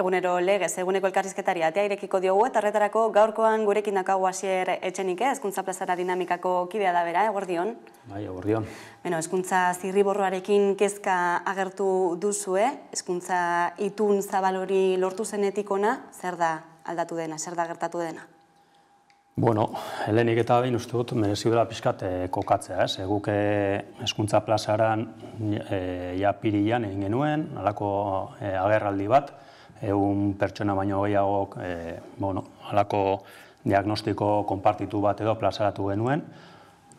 Egunero legez, eguneko elkarrizketari atea irekiko diogu, eta horretarako gaurkoan gurekin daukagu Asier Etxenike, Hezkuntza Plazara Dinamikako kidea da bera, eguerdion. Bai, eguerdion. Hezkuntza zirriborroarekin kezka agertu duzue, hezkuntza itun zabal hori lortu zenetik ona, zer da aldatu dena, zer da gertatu dena? Bueno, helenik eta behin uste dut merezi dela pixkat kokatzea, ez? Guk Hezkuntza Plazaran ja pirilan egin genuen, halako agerraldi bat, 100 pertsona baino gehiagok halako diagnostiko konpartitu bat edo plazaratu genuen,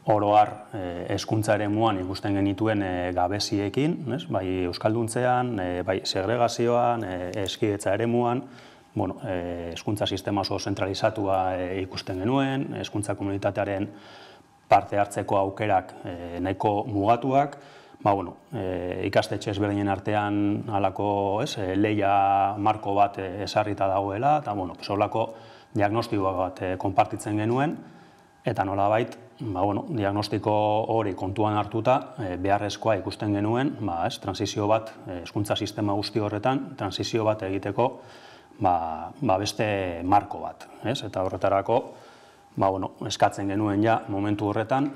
oro har hezkuntza eremuan ikusten genituen gabeziekin, bai euskalduntzean, bai segregazioan, hezkidetza eremuan, hezkuntza sistema oso zentralizatua ikusten genuen, hezkuntza komunitatearen parte hartzeko aukerak nahiko mugatuak, ikastetxe ezberdinen artean halako lehia marko bat ezarrita dagoela, eta holako diagnostiko bat konpartitzen genuen, eta nolabait, diagnostiko hori kontuan hartuta beharrezkoa ikusten genuen, transizio bat, hezkuntza sistema guzti horretan, transizio bat egiteko beste marko bat. Eta horretarako eskatzen genuen ja momentu horretan,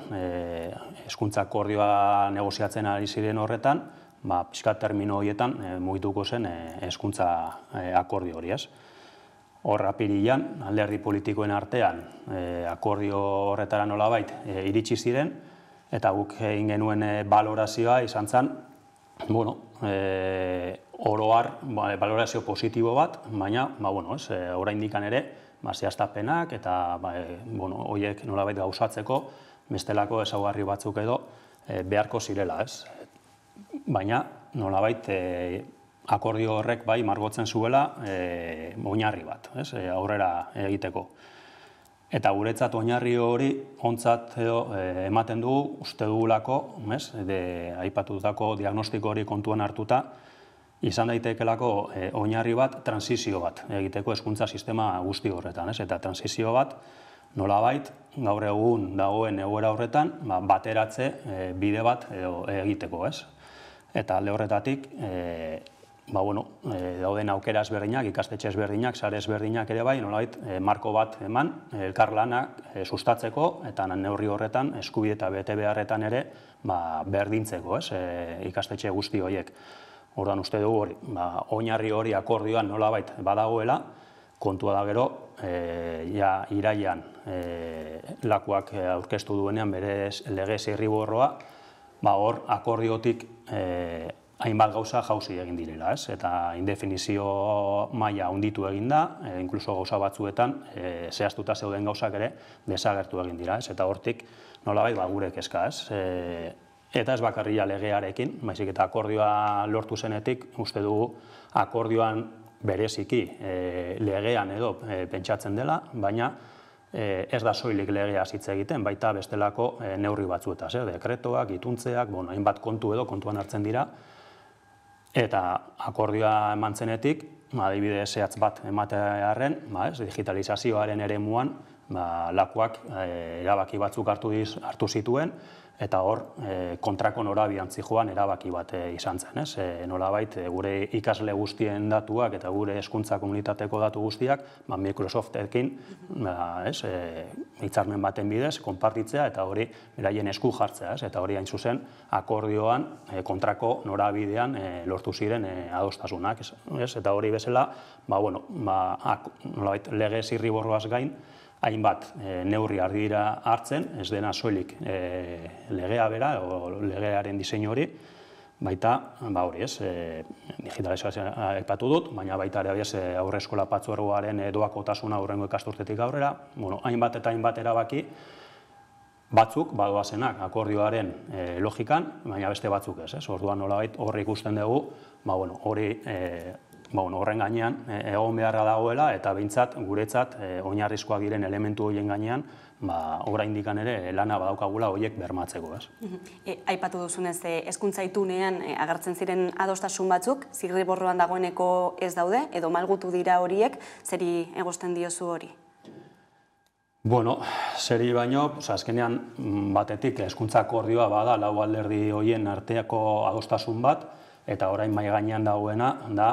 hezkuntza akordioa negoziatzen ari ziren horretan, pixkat termino horietan mugituko zen hezkuntza akordio hori. Hor apirilean, alderdi politikoen artean akordio horretara nolabait iritsi ziren, eta guk egin genuen balorazioa izan zen, oro har balorazio positibo bat, baina oraindik ere zehaztapenak eta horiek nolabait gauzatzeko bestelako ezaugarri batzuk edo beharko zirela. Baina nolabait akordio horrek bai margotzen zuela oinarri bat aurrera egiteko. Eta guretzat oinarri hori ontzat ematen dugu uste dugulako, aipatutako diagnostiko hori kontuan hartuta, izan daitekelako oinarri bat, transizio bat egiteko hezkuntza sistema guzti horretan. Eta transizio bat nolabait gaur egun dagoen egoera horretan bateratze bide bat egiteko. Eta alde horretatik dauden aukera ezberdinak, ikastetxe ezberdinak, sare ezberdinak ere bai, nolabait marko bat eman, elkarlanak sustatzeko eta neurri horretan eskubide eta bete beharretan ere berdintzeko ikastetxe guzti horiek. Orduan uste dugu hori, oinarri hori akordioan nolabait badagoela, kontua da gero, irailean lakuak aurkeztu duenean bere lege zirriborroa, hor akordiotik hainbat gauza jauzi egin direla, eta indefinizio maila handitu egin da, inkluso gauza batzuetan zehaztuta zeuden gauzak ere desagertu egin dira, eta hortik nolabait gure kezka. Eta ez bakarria legearekin, baizik eta akordioa lortu zenetik, uste dugu akordioan bereziki legean edo pentsatzen dela, baina ez da soilik legea hitz egiten, baita bestelako neurri batzuetaz, dekretoak, ituntzeak, hainbat kontu edo kontuan hartzen dira, eta akordioa eman zenetik, adibide zehatz bat ematearren, digitalizazioaren eremuan, lakuak erabaki batzuk hartu zituen, eta hor kontrako norabidean zihoan erabaki bat izan zen. Nolabait gure ikasle guztien datuak eta gure hezkuntza komunitateko datu guztiak Microsoftekin hitzarmen baten bidez konpartitzea eta hori beraien esku jartzea. Eta hori hain zuzen akordioan kontrako norabidean lortu ziren adostasunak. Eta hori bezala lege zirriborroaz gain hainbat neurri dira hartzen, ez dena soilik legea bera, legearen diseinu hori, baita, hori digitalizazioa aipatu dut, baina baita ere haurreskola partzuergoaren doakotasuna hurrengo ikasturtetik aurrera, hainbat eta hainbat erabaki, batzuk badoazenak akordioaren logikan, baina beste batzuk ez. Orduan nolabait horri ikusten dugu, hori horren gainean egon beharra dagoela eta behintzat guretzat oinarrizkoak diren elementu horien gainean oraindik ere lana badaukagula horiek bermatzeko. Aipatu duzunez, hezkuntza itunean agertzen ziren adostasun batzuk, zirriborroan dagoeneko ez daude, edo malgutu dira horiek, zeri egozten diozu hori? Zeri baino, azkenean batetik hezkuntza akordioa bada lau alderdi horien arteako adostasun bat, eta orain mahai gainean dagoena da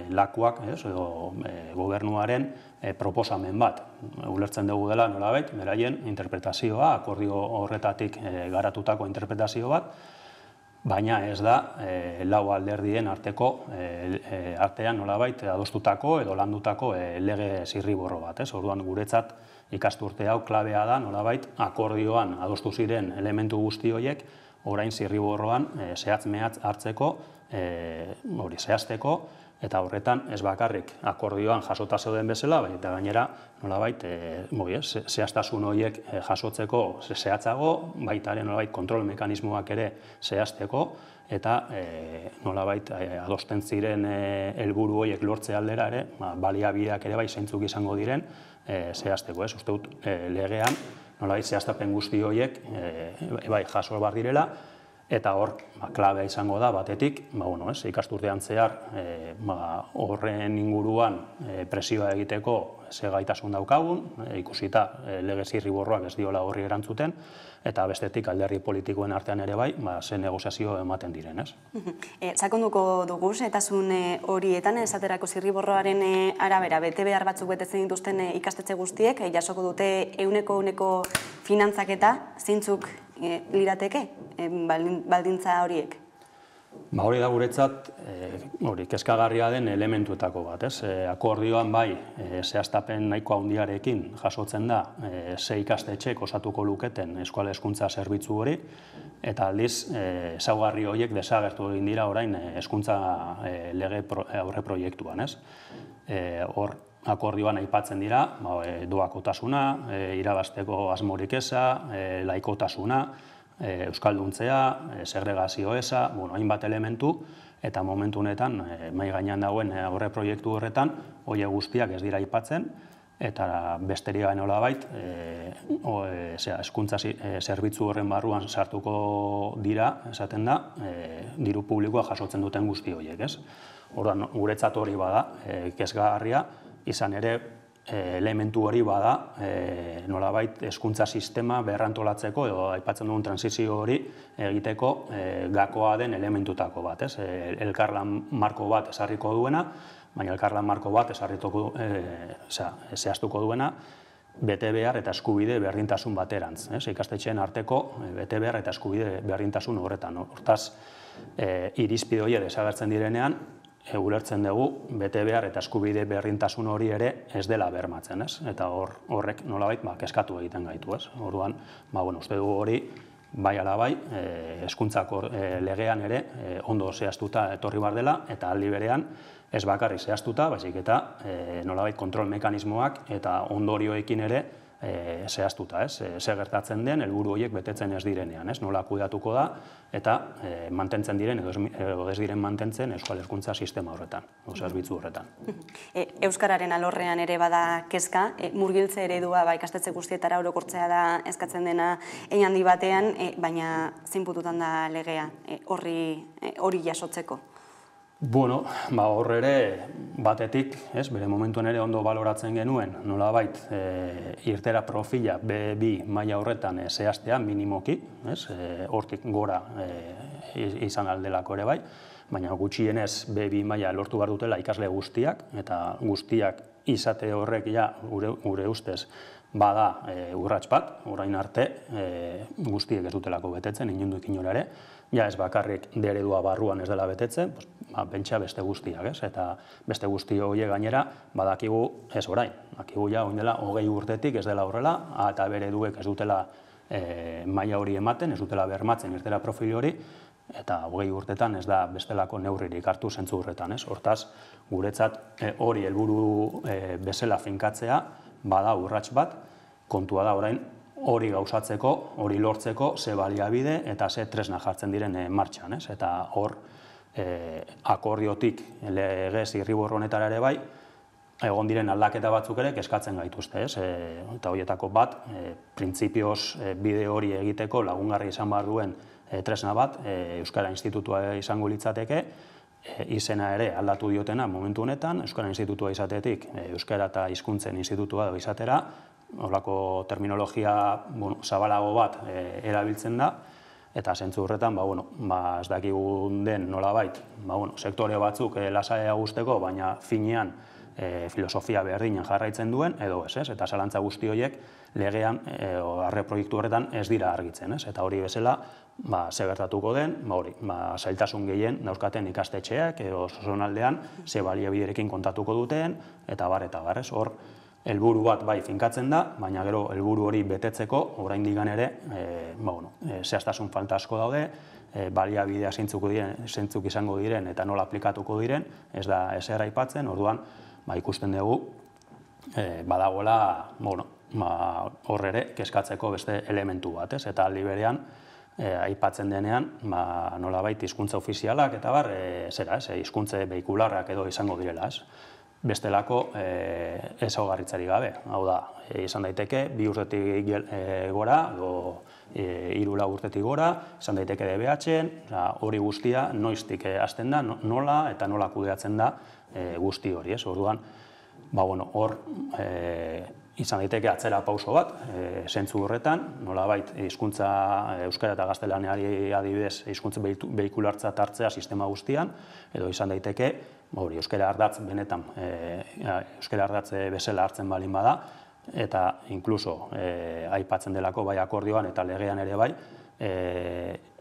lakuak edo gobernuaren proposamen bat. Ulertzen dugu dela nolabait, beraien interpretazioa, akordio horretatik garatutako interpretazio bat, baina ez da lau alderdien artean nolabait adostutako edo landutako lege zirriborro bat. Orduan guretzat ikasturte hau klabea da nolabait akordioan adostu ziren elementu guzti horiek orain zirriborroan zehatz-mehatz hartzeko, hori zehazteko, eta horretan ez bakarrik akordioan jasota zeuden bezala, eta gainera nolabait zehaztasun horiek jasotzeko zehatzago, baita ere nolabait kontrol mekanismoak ere zehazteko, eta nolabait adosten ziren helburu horiek lortze aldera ere, baliabideak ere bai zeintzuk izango diren zehazteko. Uste dut legean nolabait zehaztapen guzti horiek bai jaso bar direla, eta hor klabea izango da batetik, ikasturtean zehar horren inguruan presioa egiteko ze gaitasun daukagun, ikusita lege zirriborroak ez diola horri erantzuten, eta bestetik alderdi politikoen artean ere bai, ze negoziazio ematen diren, ez? Sakonduko dugu, etasun horietan, esaterako zirriborroaren arabera, bete behar batzuk betetzen dituzten ikastetxe guztiek, jasoko dute ehuneko finantzaketa, zeintzuk lirateke baldintza horiek? Hori da guretzat kezkagarria den elementuetako bat. Akordioan bai zehaztapen nahiko handiarekin jasotzen da ze ikastetxek osatuko luketen eskola hezkuntza zerbitzu hori, eta aldiz ezaugarri horiek desagertu egin dira orain hezkuntza lege aurreproiektuan. Hor akordioan aipatzen dira doakotasuna, irabazteko asmorik eza, laikotasuna, euskalduntzea, segregazio eza, hainbat elementu, eta momentu honetan mahai gainean dagoen aurreproiektu horretan horiek guztiak ez dira aipatzen, eta besterik gain nolabait hezkuntza zerbitzu horren barruan sartuko dira, esaten da, diru publikoa jasotzen duten guzti horiek, ez? Orduan, guretzat hori bada, kezkagarria, izan ere elementu hori bada nolabait hezkuntza sistema berrantolatzeko edo aipatzen dugun transizio hori egiteko gakoa den elementutako bat. Elkarlan marko bat ezarriko duena, baina elkarlan marko bat zehaztuko duena bete behar eta eskubide berdintasun baterantz. Ikastetxeen arteko bete behar eta eskubide berdintasun horretan. Hortaz, irizpide horiek desagertzen direnean, ulertzen dugu bete behar eta eskubide berdintasun hori ere ez dela bermatzen, eta horrek nolabait kezkatu egiten gaitu. Orduan, uste dugu hori bai ala bai, hezkuntzako legean ere ondo zehaztuta etorri bar dela, eta aldi berean ez bakarrik zehaztuta, baizik eta nolabait kontrol mekanismoak eta ondorioekin ere zehaztuta, ze gertatzen den, helburu horiek betetzen ez direnean, nola kudeatuko da, eta mantentzen diren edo ez diren mantentzen euskal hezkuntza sistema horretan, zerbitzu horretan. Euskararen alorrean ere bada kezka, murgiltze eredua ikastetxe guztietara orokortzea da eskatzen dena hein handi batean, baina zinpututan da legea hori jasotzeko? Bueno, hor ere batetik, bere momentuan ere ondo baloratzen genuen, nolabait irtera profila B2 maila horretan zehaztea minimoki, hortik gora izan aldelako ere bai, baina gutxienez B2 maila lortu behar dutela ikasle guztiak, eta guztiak izate horrek gure ustez bada urrats bat, orain arte guztiek ez dutelako betetzen, inondik inora ere, ja ez bakarrik D-eredua barruan ez dela betetzen, pentsa beste guztiak, eta beste guzti horiek gainera badakigu ez orain, dakigu ja oin dela 20 urtetik ez dela horrela, eta B-ereduek ez dutela maila hori ematen, ez dutela bermatzen irtera profil hori, eta 20 urtetan ez da bestelako neurririk hartu zentzu horretan. Hortaz, guretzat hori helburu bezala finkatzea, bada urrats bat, kontua da orain hori gauzatzeko, hori lortzeko, ze baliabide eta ze tresna jartzen diren martxan. Eta hor, akordiotik lege zirriborro honetara ere bai, egon diren aldaketa batzuk ere kezkatzen gaituzte. Eta horietako bat, printzipioz bide hori egiteko lagungarri izan behar duen tresna bat, Euskara Institutua izango litzateke, izena ere aldatu diotena momentu honetan, Euskara Institutua izatetik Euskara eta Hizkuntzen Institutua izatera, horrelako terminologia zabalago bat erabiltzen da, eta zentzu horretan, ez dakigun den nolabait, sektore batzuk lasaia guzteko, baina finean filosofia berdinen jarraitzen duen, edo ez, eta zalantza guzti horiek legean, proiektu horretan ez dira argitzen, eta hori bezala, ze gertatuko den, zailtasun gehien dauzkaten ikastetxeak, edo zonaldean, ze baliabiderekin kontatuko duten, eta bar, hor, helburu bat bai finkatzen da, baina gero helburu hori betetzeko, oraindik ere, zehaztasun falta asko daude, baliabidea zeintzuk izango diren eta nola aplikatuko diren, ez da ezer aipatzen, orduan, ikusten dugu, badagoela, hor ere, kezkatzeko beste elementu bat, eta aldi berean, aipatzen denean, nolabait hizkuntza ofizialak eta bar, hizkuntza behikularrak edo izango direla, bestelako ezaugarritzari gabe. Hau da, izan daiteke, 2 urtetik gora, edo 3-4 urtetik gora, izan daiteke DBH-en, hori guztia noiztik hasten da, nola eta nola kudeatzen da guzti hori. Orduan, hor izan daiteke atzera pauso bat, zentzu horretan, nolabait hizkuntza euskara eta gaztelaniari adibidez hizkuntza behikulartzat hartzea sistema guztian, edo izan daiteke, euskara ardatz benetan, euskara ardatz bezala hartzen balin bada, eta inkluso aipatzen delako bai akordioan eta legean ere bai,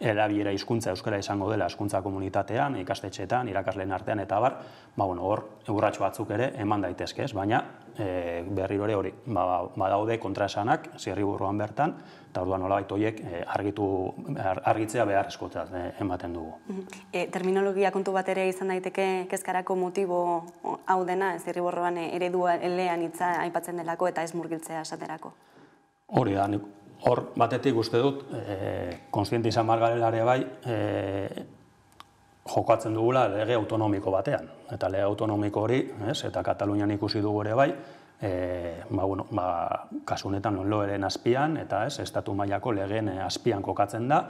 erabilera hizkuntza euskara izango dela hizkuntza komunitatean, ikastetxeetan, irakasleen artean eta bar, hor urrats batzuk ere eman daitezke, baina berriro ere hori, badaude kontraesanak zirriborroan bertan, eta orduan nolabait horiek argitzea beharrezkotzat ematen dugu. Terminologia kontu bat ere izan daiteke kezkarako motibo hau dena, zirriborroan eredua elean hitza aipatzen delako eta ez murgiltzea esaterako. Hori da, hor batetik uste dut, kontziente izan margarela ere bai, jokatzen dugula lege autonomiko batean. Eta lege autonomiko hori, eta Katalunian ikusi dugu ere bai, kasu honetan LOEren azpian, eta estatu mailako legeen azpian kokatzen da,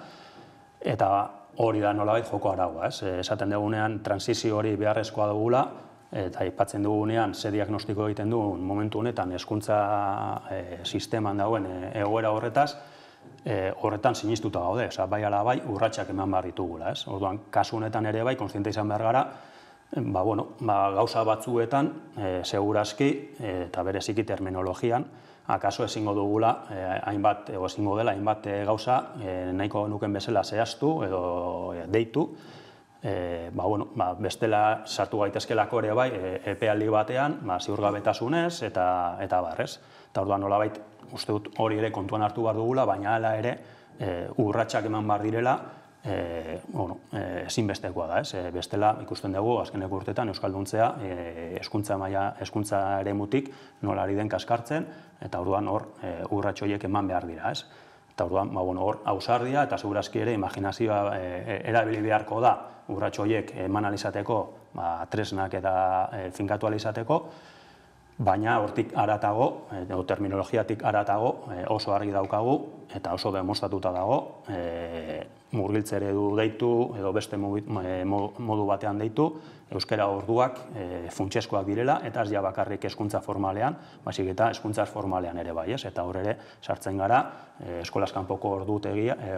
eta hori da nolabait joko araua. Esaten dugunean transizio hori beharrezkoa dugula, eta aipatzen dugunean ze diagnostiko egiten dugun momentu honetan hezkuntza sisteman dagoen egoera horretaz, horretan sinistuta gaude, bai ala bai urratsak eman behar ditugula. Orduan, kasu honetan ere bai, kontziente izan behar gara, gauza batzuetan, segurazki, eta bereziki terminologian, akaso ezingo dugula, ezingo dela, hainbat gauza nahiko nuken bezala zehaztu edo deitu, bestela sartu gaitezkelako ere bai, epealdi batean, ziurgabetasunez eta barrez. Eta orduan nolabait, uste dut hori ere kontuan hartu behar dugula, baina hala ere urratsak eman behar direla, ezinbestekoa da. Bestela ikusten dugu, azkeneko urtetan euskalduntzea hezkuntza eremutik nola ari den kaskartzen, eta orduan hor urrats horiek eman behar dira. Eta orduan, hor ausardia eta segurazki ere imaginazioa erabili beharko da urrats horiek eman alizateko, tresnak eta finkatu alizateko, baina hortik haratago, terminologiatik haratago oso argi daukagu eta oso demostratuta dago, murgiltze eredu deitu edo beste modu batean deitu, euskara orduak funtsezkoak direla, eta ez ja bakarrik hezkuntza formalean, baizik eta hezkuntza formalean ere bai, eta hor ere sartzen gara eskolaz kanpoko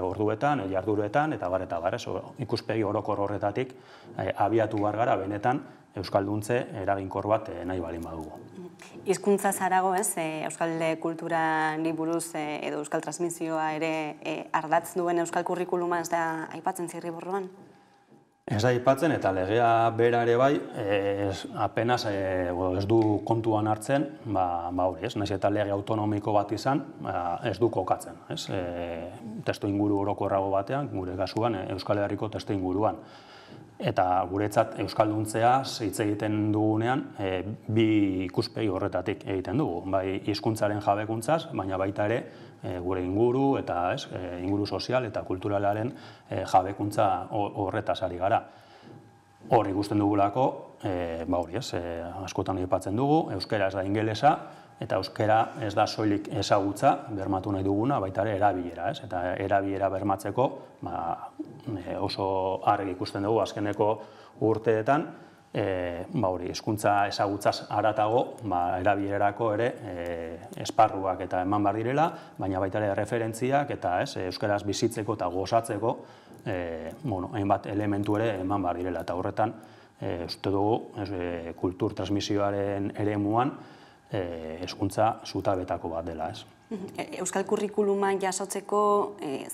orduetan, jardueretan, eta bar, ikuspegi orokor horretatik abiatu behar gara benetan euskalduntze eraginkor bat nahi balin badugu. Hizkuntza zarago, euskal kulturari buruz edo euskal transmisioa ere ardatz duen euskal kurrikuluma ez da aipatzen zirriborroan? Ez da aipatzen eta legea bera ere bai, apenas ez du kontuan hartzen, hori, nahiz eta lege autonomiko bat izan, ez du kokatzen. Testu inguru orokorrago batean, gure kasuan, Euskal Herriko testu inguruan. Eta guretzat euskalduntzea hitz egiten dugunean bi ikuspegi horretatik egiten dugu. Bai hizkuntzaren jabekuntzaz, baina baita ere gure inguru eta inguru sozial eta kulturalaren jabekuntza horretaz ari gara. Hor ikusten dugulako, askotan aipatzen dugu, euskara ez da ingelesa, eta euskara ez da soilik ezagutza bermatu nahi duguna, baita ere erabilera. Eta erabilera bermatzeko oso argi ikusten dugu azkeneko urteetan, hizkuntza ezagutzaz haratago, erabilerarako ere esparruak eta eman behar direla, baina baita ere referentziak eta euskaraz bizitzeko eta gozatzeko hainbat elementu ere eman behar direla. Eta horretan, uste dugu, kultur transmisioaren eremuan hizkuntza zutabetako bat dela. Euskal kurrikuluma jasotzeko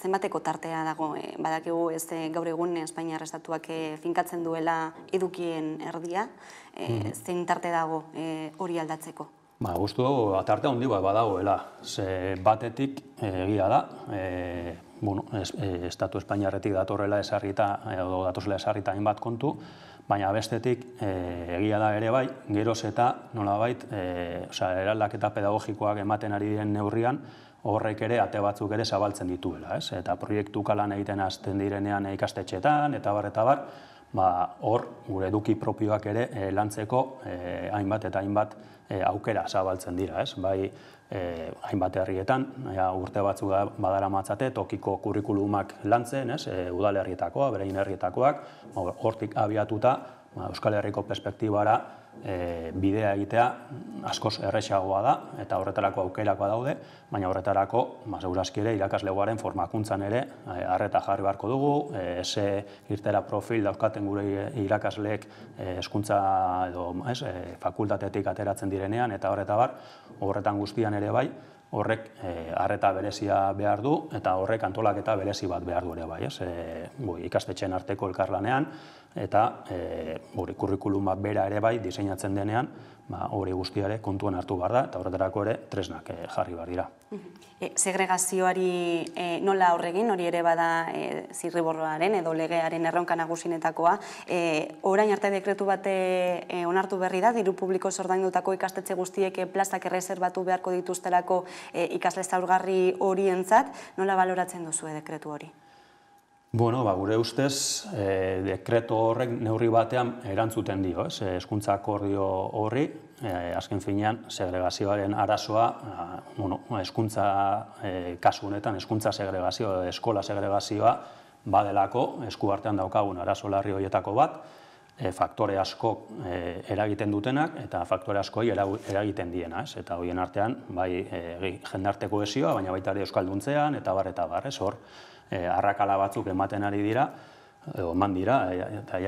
zenbateko tartea dago? Badakigu gaur egun Espainiar Estatuak finkatzen duela edukien erdia. Zein tarte dago hori aldatzeko? Uste dugu, tarte handi bat badagoela. Batetik egia da, Estatu Espainiarretik datorrela esarrita, edo datozela esarrita hainbat kontu, baina bestetik egia da ere bai, geroz eta nolabait, eraldaketa pedagogikoak ematen ari diren neurrian, horrek ere ate batzuk ere zabaltzen dituela. Eta proiektu kalan egiten hasten direnean ikastetxeetan, eta bar, hor gure eduki propioak ere lantzeko hainbat eta hainbat aukera zabaltzen dira. Bai, hainbat herrietan, urte batzuk badara matzate, tokiko kurrikulumak lantzen, udalerrietakoa, berein herrietakoak, hortik abiatuta, Euskal Herriko perspektibara bidea egitea askoz erresagoa da, eta horretarako aukerakoa daude, baina horretarako, segurazki ere, irakaslegoaren formakuntzan ere, arreta jarri beharko dugu, ze irtera profil dauzkaten gure irakasleek hezkuntza edo fakultatetik ateratzen direnean, eta horretan guztian ere bai, horrek arreta berezia behar du, eta horrek antolaketa berezi bat behar du ere bai, ikastetxeen arteko elkarlanean, eta kurrikuluma bera ere bai diseinatzen denean, hori guztiare kontuan hartu behar da, eta horretarako ere tresnak jarri behar dira. Segregazioari nola aurregin, hori ere bada zirriborroaren edo legearen erronka nagusinetakoa. Orain arte dekretu bat onartu berri da, diru publiko ordaindutako ikastetxe guztiek plazak erreserbatu beharko dituztelako ikasle zaurgarri horientzat, nola baloratzen duzue dekretu hori? Gure ustez, dekreto horrek neurri batean erantzuten dio, hezkuntza akordio horri, azken finean, segregazioaren arazoa, hezkuntza kasu honetan, hezkuntza segregazioa, eskola segregazioa badelako, eskuartean daukagun arazo larri horietako bat, faktore asko eragiten dutenak eta faktore askoi eragiten diena, eta horien artean, bai jendarteko kohesioa, baina baita ere euskalduntzean, eta bar, hor, arrakala batzuk ematen ari dira, eman dira, eta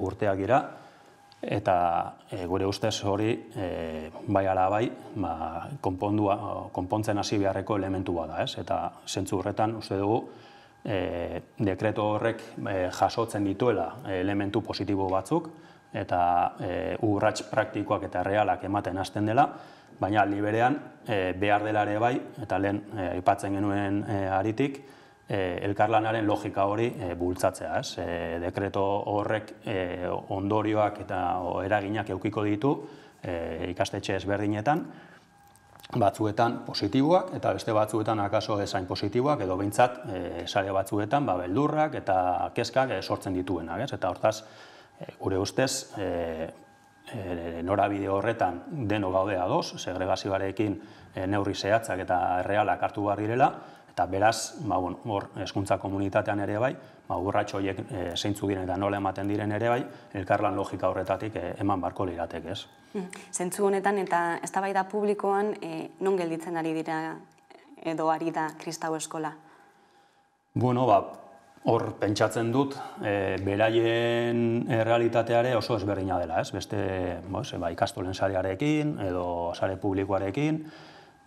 urteak dira, eta gure ustez hori bai ala bai konpontzen hasi beharreko elementu bada, eta zentzu horretan uste dugu dekreto horrek jasotzen dituela elementu positibo batzuk, eta urrats praktikoak eta realak ematen hasten dela, baina aldi berean behar dela ere bai, eta lehen aipatzen genuen aritik, elkarlanaren logika hori bultzatzea. Dekreto horrek ondorioak eta eraginak edukiko ditu ikastetxe ezberdinetan, batzuetan positiboak eta beste batzuetan akaso ezain positiboak, edo behintzat sare batzuetan beldurrak eta kezkak sortzen dituenak. Eta hortaz, gure ustez, norabide horretan deno gaude ados, segregazioarekin neurri zehatzak eta errealak hartu behar direla, eta beraz, hor, hezkuntza komunitatean ere bai, urrats horiek zeintzu diren eta nola ematen diren ere bai, elkarlan logika horretatik eman beharko lirateke, ez. Zentzu honetan eta eztabaida publikoan non gelditzen ari dira edo ari da Kristau Eskola? Hor pentsatzen dut, beraien realitateare oso ezberdina dela, ez? Beste ikastolen sarearekin edo sare publikoarekin,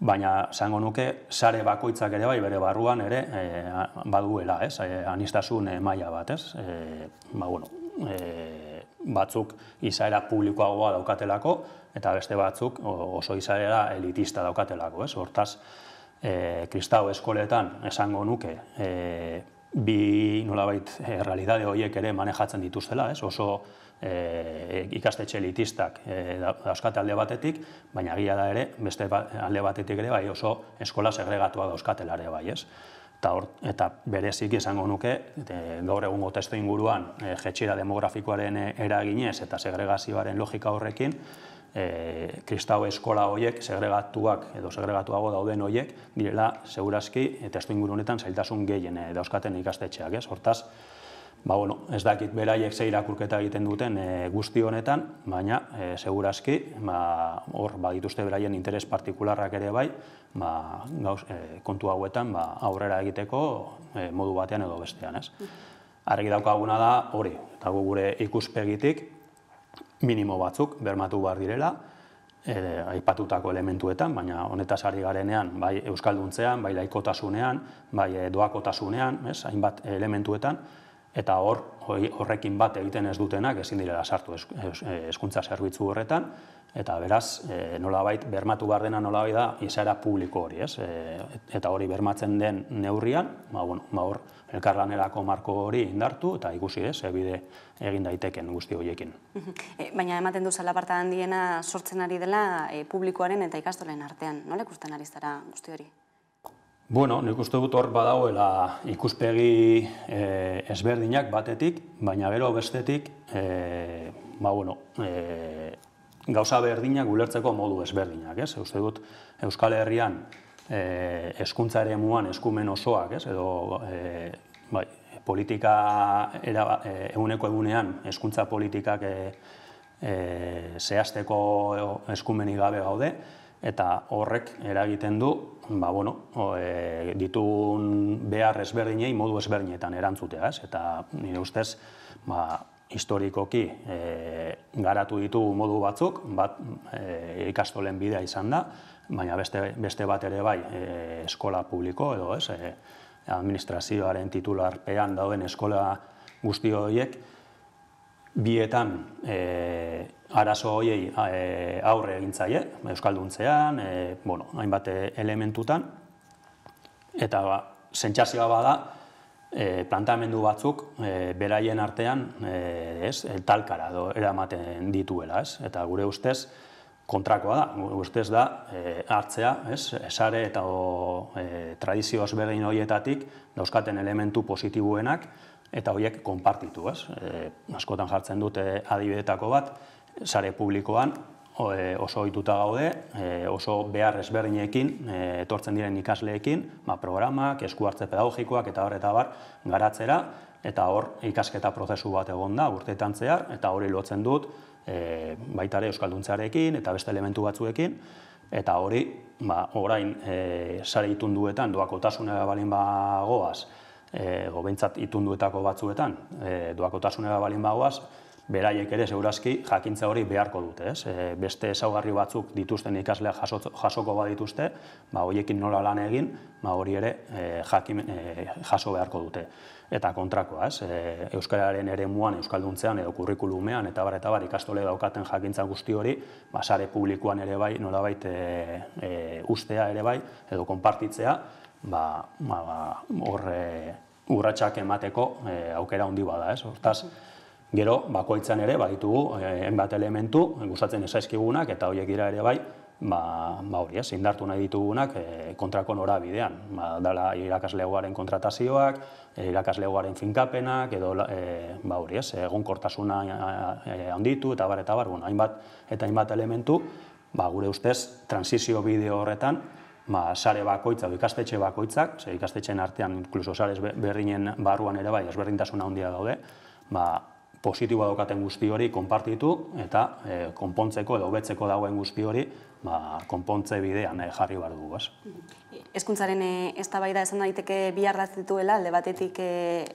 baina zango nuke sare bakoitzak ere bai bere barruan ere baduela, ez? Aniztasun maila bat, ez? Batzuk izaera publikoagoa daukatelako eta beste batzuk oso izaera elitista daukatelako, ez? Hortaz, Kristau eskoletan esango nuke bi nolabait realidade horiek ere manejatzen dituztela, ez? Oso ikastetxe elitistak dauzkate alde batetik, baina egia da ere, beste alde batetik ere, bai oso eskola segregatua dauzkatela ere, bai, ez? Eta berezik izango nuke, gaur egungo testu inguruan, jetxira demografikoaren eraginez eta segregazioaren logika horrekin, Kristau eskola horiek segregatuak edo segregatuago dauden horiek direla segurazki testu inguru honetan zailtasun gehien dauzkaten ikastetxeak, ez? Hortaz, Ez dakit beraiek ze irakurketa egiten duten guzti honetan, baina segurazki hor badituzte beraien interes partikularrak ere bai, kontu hauetan aurrera egiteko modu batean edo bestean. Argi daukaguna da hori, eta gure ikuspegitik minimo batzuk bermatu behar direla, aipatutako elementuetan, baina honetaz ari garenean, bai euskalduntzean, bai laikotasunean, bai doakotasunean, hainbat elementuetan, eta horrekin bat egiten ez dutenak ezin direla sartu hezkuntza zerbitzu horretan, eta beraz, nolabait, bermatu behar dena nolabait da izaera publiko hori, eta hori bermatzen den neurrian, hor elkarlanerako marko hori indartu, eta ikusi bide egin daiteken guzti horiekin. Baina ematen du zalaparta handiena sortzen ari dela publikoaren eta ikastolen artean, nola ikusten ari zara guzti hori? Nik uste dut hor badagoela ikuspegi ezberdinak batetik, baina gero bestetik, gauza berdinak ulertzeko modu ezberdinak. Uste dut Euskal Herrian hezkuntza eremuan eskumen osoak, edo politika eguneko egunean hezkuntza politikak zehazteko eskumenik gabe gaude, eta horrek eragiten du ditun behar ezberdinei modu ezberdinetan erantzutea. Eta nire ustez, historikoki garatu ditugu modu batzuk, bat ikastolen bidea izan da, baina beste bat ere bai eskola publiko edo administrazioaren titularpean dauden eskola guzti horiek, bietan arazo horiei aurre egin zaie, euskalduntzean, hainbat elementutan, eta sentsazioa bada, plantamendu batzuk beraien artean talkara eramaten dituela, eta gure ustez kontrakoa da, gure ustez da hartzea, sare eta tradizio ezberdin horietatik dauzkaten elementu positiboenak, eta horiek konpartitu. Askotan jartzen dute adibidetako bat, sare publikoan oso ohituta gaude, oso behar ezberdinekin, etortzen diren ikasleekin, programak, esku hartze pedagogikoak eta bar garatzera, eta hor ikasketa prozesu bat egon da urteetan zehar, eta hori lotzen dut baita ere euskalduntzarekin eta beste elementu batzuekin, eta hori orain sare itunduetan doakotasunera balin bagoaz, behintzat itunduetako batzuetan doakotasunera balin bagoaz, beraiek ere segurazki jakintza hori beharko dute. Beste ezaugarri batzuk dituzten ikasleak jasoko badituzte, horiekin nola lan egin, hori ere jaso beharko dute. Eta kontrakoa, euskararen eremuan, euskalduntzean edo kurrikulumean eta bar ikastole daukaten jakintza guzti hori, sare publikoan ere bai, nolabait ustea ere bai, edo konpartitzea, hor urratsak emateko aukera handi bada. Hortaz, gero, bakoitzan ere, baditugu, hainbat elementu, gustatzen ezaizkigunak, eta horiek dira ere bai, indartu nahi ditugunak kontrako norabidean. Dala irakaslegoaren kontratazioak, irakaslegoaren finkapenak, edo egonkortasuna handitu, eta bar, hainbat elementu, gure ustez, transizio bideo horretan, sare bakoitza, ikastetxe bakoitzak, ikastetxeen artean, inkluso sare berdinen barruan ere bai, ezberdintasuna handia daude, positiboa daukaten guzti hori konpartitu eta konpontzeko edo hobetzeko dagoen guzti hori konpontze bidean jarri behar dugu. Hezkuntzaren eztabaida esan daiteke bi ardatz dituela, alde batetik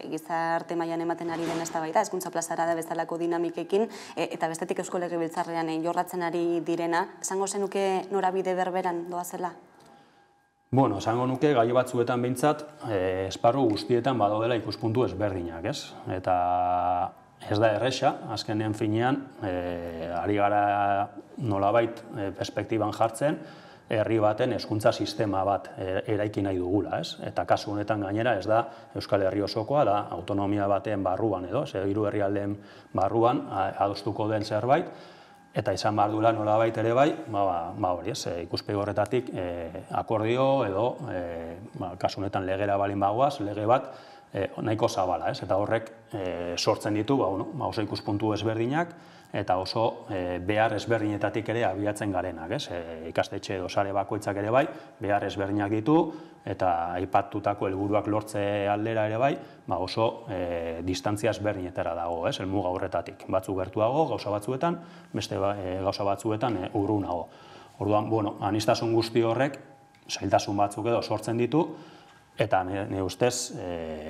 gizarte mailan ematen ari den eztabaida, hezkuntza plazara da bezalako dinamikekin, eta bestetik Eusko Legebiltzarrean jorratzen ari direna, esango zenuke norabide berberan doazela? Esango nuke gai batzuetan behintzat, esparru guztietan badaudela ikuspuntu ezberdinak, eta ez da erresa, azkenean finean, ari gara nolabait perspektiban jartzen, herri baten hezkuntza sistema bat eraiki nahi dugula, eta kasu honetan gainera ez da Euskal Herri osokoa, da autonomia baten barruan edo, hiru herrialdeen barruan adostuko den zerbait, eta izan behar duela nolabait ere bai, hori ikuspegi horretatik akordio edo, kasu honetan legera balin bagoaz, lege bat nahiko zabala, eta horrek sortzen ditu oso ikuspuntu ezberdinak eta oso behar ezberdinetatik ere abiatzen garenak, ikastetxe edo sare bakoitzak ere bai, behar ezberdinak ditu eta aipatutako helburuak lortze aldera ere bai, oso distantzia ezberdinetara dago, helmuga horretatik. Batzuk gertuago gauza batzuetan, beste gauza batzuetan urrunago. Orduan, aniztasun guzti horrek zailtasun batzuk edo sortzen ditu, eta nire ustez,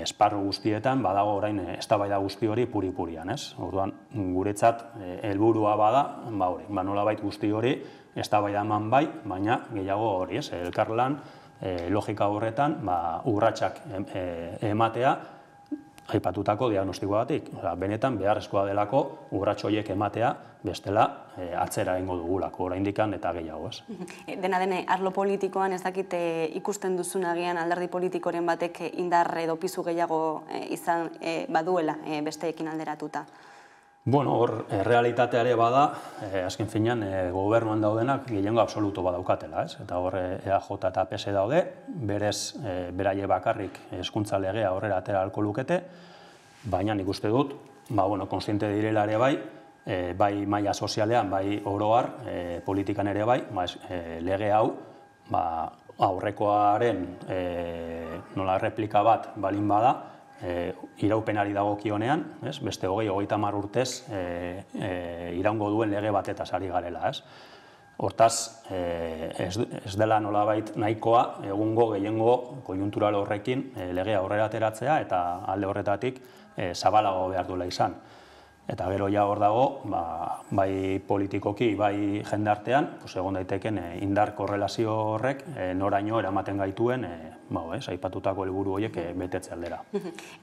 esparru guztietan badago orain eztabaida guzti hori puri-purian, ez? Orduan, guretzat helburua bada, nolabait guzti hori eztabaida eman bai, baina gehiago hori, ez? Elkarlan, logika horretan, urratsak ematea, aipatutako diagnostikoagatik. Benetan, beharrezkoa delako urrats horiek ematea, bestela atzera egingo dugulako, oraindikan eta gehiago, ez. Dena dene, arlo politikoan ez dakit ikusten duzun agian alderdi politikoren batek indar edo pizu gehiago izan baduela besteekin alderatuta. Hor, realitateare bada, azken finean, gobernuan daudenak gehiengo absoluto badaukatela, ez? Eta hor, EAJ eta PS daude, berez, beraie bakarrik hezkuntza legea horrela atera ahalko lukete, baina nik uste dut, konstiente direla ere bai, bai maila sozialean, bai oroar, politikan ere bai, lege hau, aurrekoaren nola replika bat balin bada, iraupenari dagokionean, beste 20-30 urtez iraungo duen lege batetaz ari garela. Hortaz, ez dela nolabait nahikoa egungo gehiengo konjuntural horrekin legea aurrera ateratzea eta alde horretatik zabalago behar duela izan. Eta gero ja hor dago, bai politikoki, bai jendartean, egon daiteken indar korrelazio horrek noraino eramaten gaituen aipatutako helburu horiek betetze aldera.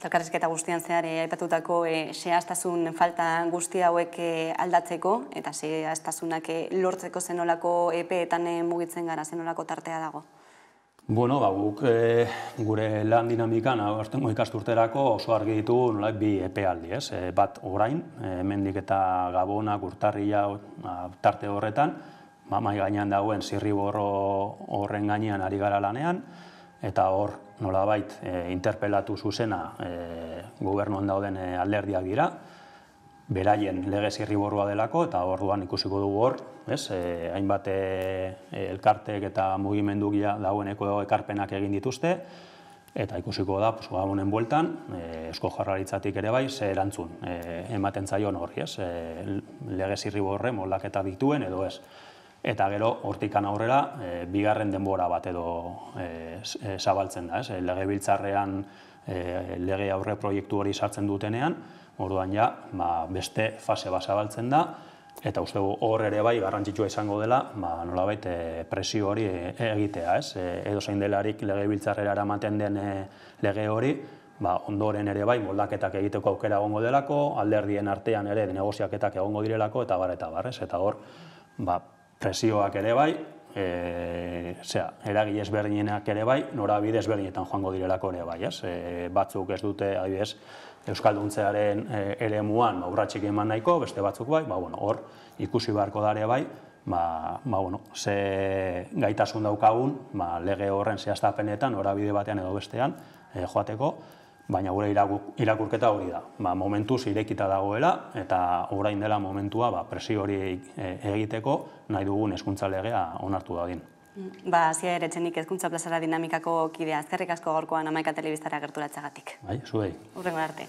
Elkarrizketa guztian zehar aipatutako zehaztasun falta guzti hauek aldatzeko eta zehaztasunak lortzeko zenolako epeetan mugitzen gara, zenolako tartea dago? Guk gure lan dinamikan aurtengo ikasturterako oso argi ditugu nolabait bi epealdi, bat orain, hemendik eta Gabonak, Urtarrila tarte horretan, mahai gainean dagoen zirriborro horren gainean ari gara lanean, eta hor nolabait interpelatu zuzena gobernuan dauden alderdiak dira, beraien lege zirriborroa delako, eta orduan ikusiko dugu hor, hainbat elkartek eta mugimendugia dagoeneko ekarpenak egin dituzte, eta ikusiko da, Gabonen bueltan, Eusko Jaurlaritzatik ere bai, ze erantzun ematen zaion horri, lege zirriborre moldaketa dituen edo ez. Eta gero, hortikan aurrera, bigarren denbora bat edo zabaltzen da, legebiltzarrean lege aurre proiektu hori sartzen dutenean, orduan ja, beste fase bat zabaltzen da, eta uste hor ere bai garrantzitsua izango dela, nolabait presio hori egitea, edo zein delarik legebiltzarrera eramaten den lege hori, ondoren ere bai moldaketak egiteko aukera egongo delako, alderdien artean ere negoziaketak egongo direlako, eta bar, eta hor, presioak ere bai, eragile ezberdinak ere bai, norabide ezberdinetan joango direlako ere bai, batzuk ez dute, adibidez, euskalduntzearen eremuan urratsik eman nahiko, beste batzuk bai, hor ikusi beharko da ere bai, ze gaitasun daukagun lege horren zehaztapenetan, norabide batean edo bestean joateko, baina gure irakurketa hori da. Momentuz irekita dagoela eta orain dela momentua presio hori egiteko nahi dugun hezkuntza legea onartu dadin. Ziar Etxenik Hezkuntza Plazara Dinamikako kidea. Eskerrik asko gaurkoan Hamaika Telebistara gerturatzeagatik. Zuei. Hurrengo arte.